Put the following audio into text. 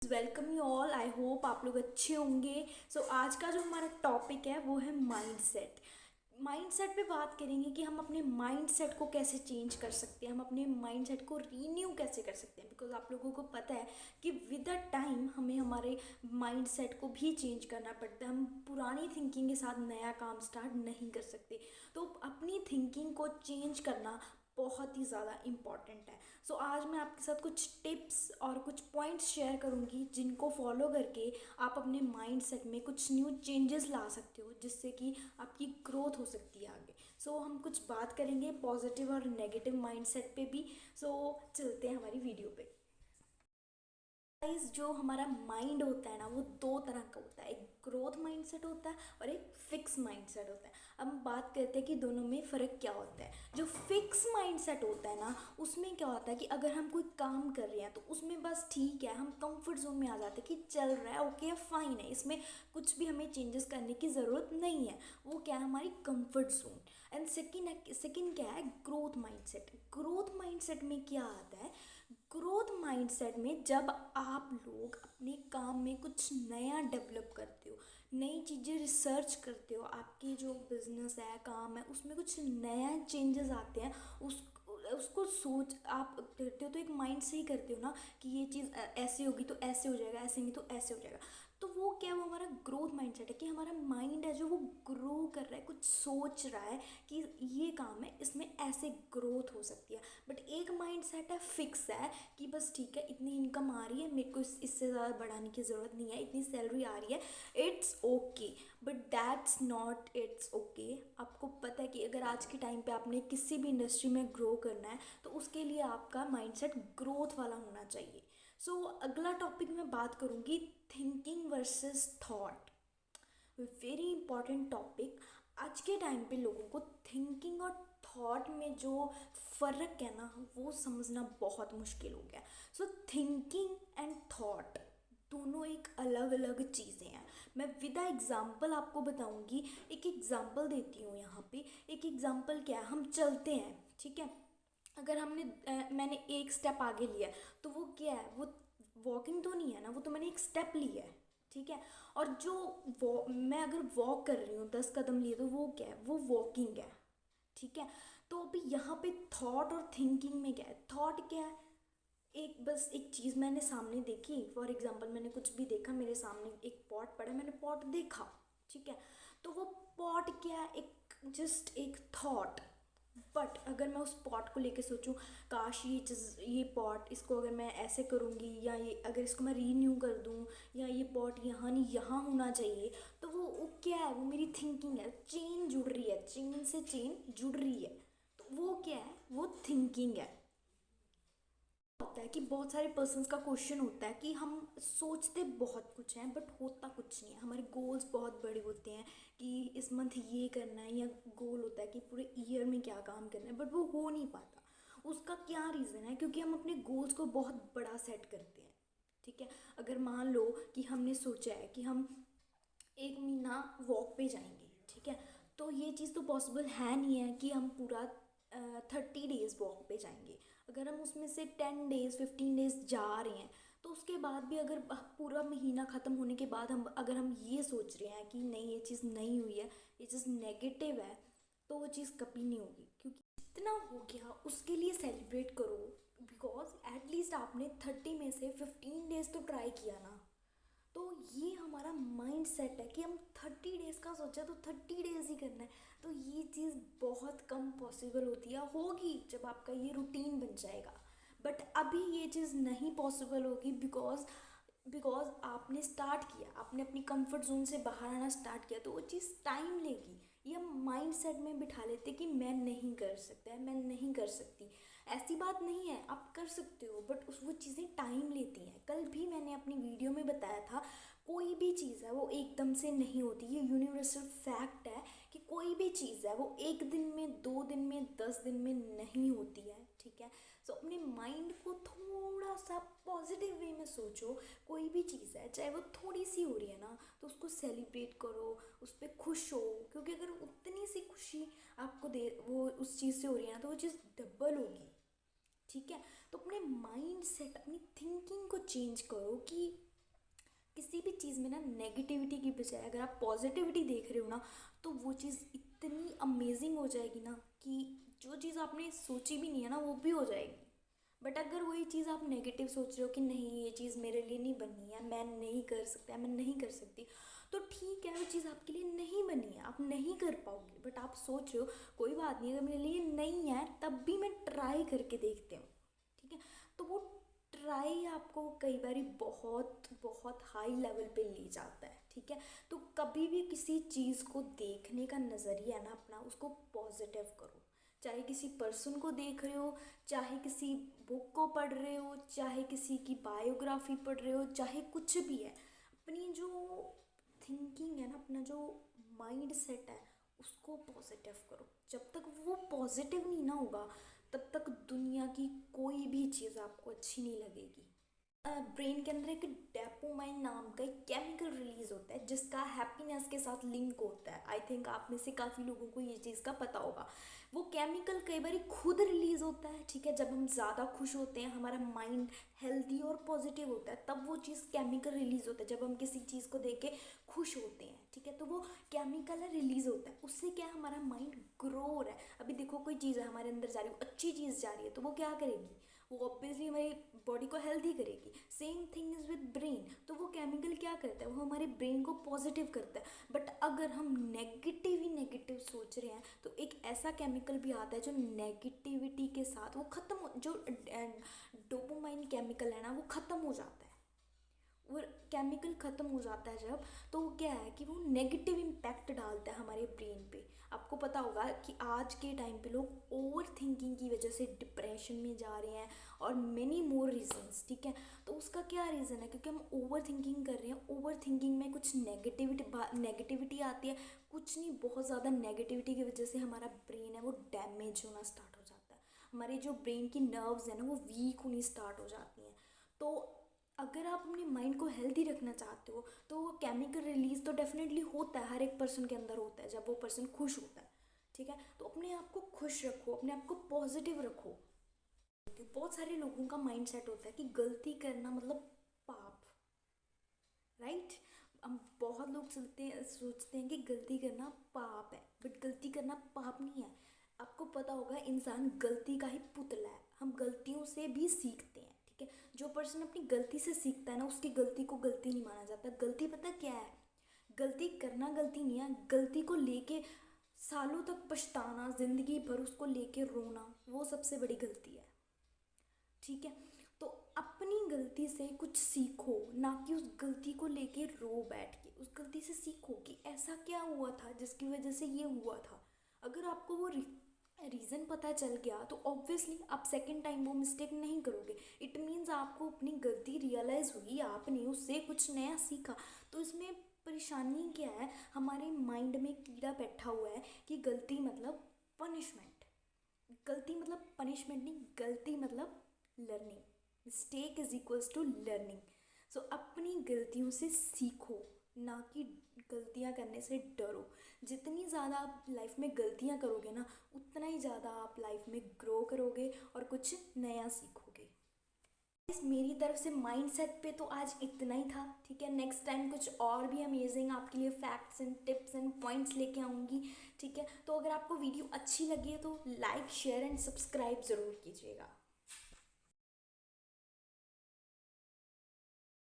Welcome you all. I hope आप लोग अच्छे होंगे। आज का जो हमारा टॉपिक है वो है माइंडसेट। माइंडसेट पे बात करेंगे कि हम अपने माइंडसेट को कैसे चेंज कर सकते हैं, हम अपने माइंडसेट को रीन्यू कैसे कर सकते हैं। बिकॉज आप लोगों को पता है कि विद द टाइम हमें हमारे माइंडसेट को भी चेंज करना पड़ता है। हम पुरानी थिंकिंग के साथ नया काम स्टार्ट नहीं कर सकते। तो अपनी थिंकिंग को चेंज करना बहुत ही ज़्यादा इम्पॉर्टेंट है। आज मैं आपके साथ कुछ टिप्स और कुछ पॉइंट्स शेयर करूँगी जिनको फॉलो करके आप अपने माइंड सेट में कुछ न्यू चेंजेस ला सकते हो, जिससे कि आपकी ग्रोथ हो सकती है आगे। हम कुछ बात करेंगे पॉजिटिव और नेगेटिव माइंड सेट पे भी। चलते हैं हमारी वीडियो पे। गाइस, जो हमारा माइंड होता है ना, वो दो तरह का होता है। एक ग्रोथ माइंडसेट होता है और एक फिक्स माइंडसेट होता है। अब हम बात करते हैं कि दोनों में फ़र्क क्या होता है। जो फिक्स माइंडसेट होता है ना, उसमें क्या होता है कि अगर हम कोई काम कर रहे हैं तो उसमें बस ठीक है, हम कंफर्ट जोन में आ जाते हैं कि चल रहा है, ओके है, फाइन है, इसमें कुछ भी हमें चेंजेस करने की ज़रूरत नहीं है। वो क्या है, हमारी कंफर्ट जोन। एंड सेकेंड क्या है, ग्रोथ माइंडसेट। ग्रोथ माइंडसेट में क्या आता है, ग्रोथ माइंडसेट में जब आप लोग अपने काम में कुछ नया डेवलप करते हो, नई चीज़ें रिसर्च करते हो, आपकी जो बिजनेस है, काम है, उसमें कुछ नया चेंजेस आते हैं, उसको सोच आप करते हो तो एक माइंड से ही करते हो ना कि ये चीज़ ऐसे होगी तो ऐसे हो जाएगा, ऐसे नहीं तो ऐसे हो जाएगा। तो वो क्या, वो हमारा ग्रोथ माइंडसेट है कि हमारा माइंड है जो वो ग्रो कर रहा है, कुछ सोच रहा है कि ये काम है, इसमें ऐसे ग्रोथ हो सकती है। बट एक माइंड सेट है, फिक्स है कि बस ठीक है, इतनी इनकम आ रही है, मेरे को इससे ज़्यादा बढ़ाने की ज़रूरत नहीं है, इतनी सैलरी आ रही है, it's okay. But that's not it's okay. आपको पता है कि अगर आज के टाइम पे आपने किसी भी इंडस्ट्री में ग्रो करना है तो उसके लिए आपका माइंडसेट ग्रोथ वाला होना चाहिए। अगला टॉपिक मैं बात करूँगी, thinking versus thought. Very important topic. आज के टाइम पे लोगों को थिंकिंग और थॉट में जो फ़र्क है ना, वो समझना बहुत मुश्किल हो गया। थिंकिंग एंड थॉट दोनों एक अलग अलग चीज़ें हैं। मैं विद एग्जांपल आपको बताऊंगी। एक एग्जांपल देती हूँ यहाँ पे। एक एग्जांपल क्या है, हम चलते हैं, ठीक है। अगर मैंने एक स्टेप आगे लिया तो वो क्या है, वो वॉकिंग तो नहीं है ना, वो तो मैंने एक स्टेप लिया है, ठीक है। और जो मैं अगर वॉक कर रही हूँ 10 कदम लिए तो वो क्या है, वो वॉकिंग है, ठीक है। तो अभी यहाँ पे थॉट और थिंकिंग में क्या है, थॉट क्या है, एक बस एक चीज़ मैंने सामने देखी, फॉर एग्जांपल मैंने कुछ भी देखा, मेरे सामने एक पॉट पड़ा, मैंने पॉट देखा, ठीक है। तो वो पॉट क्या है, एक जस्ट एक थॉट। बट अगर मैं उस पॉट को लेके सोचूं, काश ये चीज़, ये पॉट, इसको अगर मैं ऐसे करूँगी, या ये अगर इसको मैं रीन्यू कर दूँ, या ये पॉट यहाँ नहीं यहाँ होना चाहिए, तो वो क्या है, वो मेरी थिंकिंग है। चेन जुड़ रही है, चेन से चेन जुड़ रही है, तो वो क्या है, वो थिंकिंग है। होता है कि बहुत सारे पर्सन्स का क्वेश्चन होता है कि हम सोचते बहुत कुछ हैं बट होता कुछ नहीं है। हमारे गोल्स बहुत बड़े होते हैं कि इस मंथ ये करना है, या गोल होता है कि पूरे ईयर में क्या काम करना है, बट वो हो नहीं पाता। उसका क्या रीज़न है, क्योंकि हम अपने गोल्स को बहुत बड़ा सेट करते हैं, ठीक है। अगर मान लो कि हमने सोचा है कि हम 1 महीना वॉक पे जाएंगे, ठीक है। तो ये चीज़ तो पॉसिबल है नहीं है कि हम पूरा 30 डेज़ वॉक पे जाएंगे। अगर हम उसमें से 10 डेज़ 15 डेज़ जा रहे हैं, तो उसके बाद भी अगर पूरा महीना ख़त्म होने के बाद हम ये सोच रहे हैं कि नहीं, ये चीज़ नहीं हुई है, ये चीज़ नेगेटिव है, तो वो चीज़ कभी नहीं होगी। क्योंकि जितना हो गया उसके लिए सेलिब्रेट करो, बिकॉज एटलीस्ट आपने 30 में से 15 डेज़ तो ट्राई किया ना। तो ये हमारा माइंड सेट है कि हम 30 डेज़ का सोचा तो 30 डेज़ ही करना है। तो ये चीज़ बहुत कम पॉसिबल होती है, होगी जब आपका ये रूटीन बन जाएगा। बट अभी ये चीज़ नहीं पॉसिबल होगी, बिकॉज आपने स्टार्ट किया, आपने अपनी कंफर्ट जोन से बाहर आना स्टार्ट किया, तो वो चीज़ टाइम लेगी। ये हम माइंड सेट में बिठा लेते कि मैं नहीं कर सकता है, मैं नहीं कर सकती। ऐसी बात नहीं है, आप कर सकते हो, बट उस वो चीज़ें टाइम लेती हैं। कल भी मैंने अपनी वीडियो में बताया था, कोई भी चीज़ है वो एकदम से नहीं होती। ये यूनिवर्सल फैक्ट है कि कोई भी चीज़ है वो 1 दिन में, 2 दिन में, 10 दिन में नहीं होती है, ठीक है। अपने माइंड को थोड़ा सा पॉजिटिव वे में सोचो। कोई भी चीज़ है, चाहे वो थोड़ी सी हो रही है ना, तो उसको सेलिब्रेट करो, उस पर खुश हो। क्योंकि अगर उतनी सी खुशी आपको दे, वो उस चीज़ से हो रही है ना, तो वो चीज़ डबल होगी, ठीक है। तो अपने माइंड सेट, अपनी थिंकिंग को चेंज करो कि किसी भी चीज़ में ना नेगेटिविटी की बजाय अगर आप पॉजिटिविटी देख रहे हो ना, तो वो चीज़ इतनी अमेजिंग हो जाएगी ना कि जो चीज़ आपने सोची भी नहीं है ना वो भी हो जाएगी। बट अगर वही चीज़ आप नेगेटिव सोच रहे हो कि नहीं ये चीज़ मेरे लिए नहीं बनी है, मैं नहीं कर सकता, मैं नहीं कर सकती, तो ठीक है वो चीज़ आपके लिए नहीं बनी है, आप नहीं कर पाओगे। बट आप सोच रहे हो कोई बात नहीं, अगर मेरे लिए नहीं है तब भी मैं ट्राई करके देखती हूँ, ठीक है। तो वो ट्राई आपको कई बार बहुत बहुत हाई लेवल पे ले जाता है, ठीक है। तो कभी भी किसी चीज़ को देखने का नज़रिया है ना अपना, उसको पॉजिटिव करो। चाहे किसी पर्सन को देख रहे हो, चाहे किसी बुक को पढ़ रहे हो, चाहे किसी की बायोग्राफी पढ़ रहे हो, चाहे कुछ भी है, अपनी जो थिंकिंग है ना, अपना जो माइंड सेट है उसको पॉजिटिव करो। जब तक वो पॉजिटिव नहीं ना होगा तब तक दुनिया की कोई भी चीज़ आपको अच्छी नहीं लगेगी। ब्रेन के अंदर एक डेपोमाइन नाम का एक केमिकल रिलीज होता है जिसका हैप्पीनेस के साथ लिंक होता है। आई थिंक आप में से काफ़ी लोगों को ये चीज़ का पता होगा। वो केमिकल कई बार खुद रिलीज होता है, ठीक है। जब हम ज़्यादा खुश होते हैं, हमारा माइंड हेल्दी और पॉजिटिव होता है, तब वो चीज़ केमिकल रिलीज होता है। जब हम किसी चीज़ को देख के खुश होते हैं, ठीक है, तो वो केमिकल रिलीज होता है। उससे क्या है, हमारा माइंड ग्रो हो रहा है। अभी देखो कोई चीज़ है हमारे अंदर जा रही है, अच्छी चीज़ जा रही है, तो वो क्या करेगी, वो ऑब्वियसली हमारी बॉडी को हेल्दी करेगी। Same thing is with brain. तो वो केमिकल क्या करता है, वो हमारे ब्रेन को पॉजिटिव करता है। बट अगर हम नेगेटिव ही नेगेटिव सोच रहे हैं तो एक ऐसा केमिकल भी आता है जो नेगेटिविटी के साथ वो ख़त्म, जो डोपामाइन केमिकल है ना, वो ख़त्म हो जाता है। वो केमिकल ख़त्म हो जाता है जब, तो वो क्या है कि वो नेगेटिव इम्पैक्ट डालता है हमारे ब्रेन पे। आपको पता होगा कि आज के टाइम पे लोग ओवर थिंकिंग की वजह से डिप्रेशन में जा रहे हैं और मेनी मोर रीजंस, ठीक है। तो उसका क्या रीज़न है, क्योंकि हम ओवर थिंकिंग कर रहे हैं। ओवर थिंकिंग में कुछ नेगेटिविटी आती है, कुछ नहीं, बहुत ज़्यादा नेगेटिविटी की वजह से हमारा ब्रेन है वो डैमेज होना स्टार्ट हो जाता है। हमारे जो ब्रेन की नर्व्स हैं ना वो वीक होनी स्टार्ट हो जाती हैं। तो अगर आप अपने माइंड को हेल्दी रखना चाहते हो तो वो केमिकल रिलीज तो डेफिनेटली होता है, हर एक पर्सन के अंदर होता है जब वो पर्सन खुश होता है, ठीक है। तो अपने आप को खुश रखो, अपने आप को पॉजिटिव रखो। बहुत सारे लोगों का माइंड सेट होता है कि गलती करना मतलब पाप, राइट। हम बहुत लोग सोचते हैं कि गलती करना पाप है, बट गलती करना पाप नहीं है। आपको पता होगा इंसान गलती का ही पुतला है, हम गलतियों से भी सीखते हैं, ठीक है। जो पर्सन अपनी गलती से सीखता है ना, उसकी गलती को गलती नहीं माना जाता। गलती पता क्या है, गलती करना गलती नहीं है, गलती को लेके सालों तक पछताना, ज़िंदगी भर उसको लेके रोना, वो सबसे बड़ी गलती है, ठीक है। तो अपनी गलती से कुछ सीखो, ना कि उस गलती को लेके रो बैठ के। उस गलती से सीखो कि ऐसा क्या हुआ था जिसकी वजह से ये हुआ था। अगर आपको वो रीज़न पता चल गया तो ऑब्वियसली आप सेकंड टाइम वो मिस्टेक नहीं करोगे। इट मीन्स आपको अपनी गलती रियलाइज़ हुई, आपने उससे कुछ नया सीखा। तो इसमें परेशानी क्या है, हमारे माइंड में कीड़ा बैठा हुआ है कि गलती मतलब पनिशमेंट। गलती मतलब पनिशमेंट नहीं, गलती मतलब learning. Mistake is equals to learning. So अपनी गलतियों से सीखो, ना कि गलतियाँ करने से डरो। जितनी ज़्यादा आप लाइफ में गलतियाँ करोगे ना, उतना ही ज़्यादा आप लाइफ में ग्रो करोगे और कुछ नया सीखोगे। इस मेरी तरफ से माइंडसेट पे तो आज इतना ही था, ठीक है। नेक्स्ट टाइम कुछ और भी अमेजिंग आपके लिए facts and tips and points लेके आऊँगी, ठीक है। तो अगर आपको वीडियो अच्छी लगी है तो लाइक शेयर एंड सब्सक्राइब ज़रूर कीजिएगा।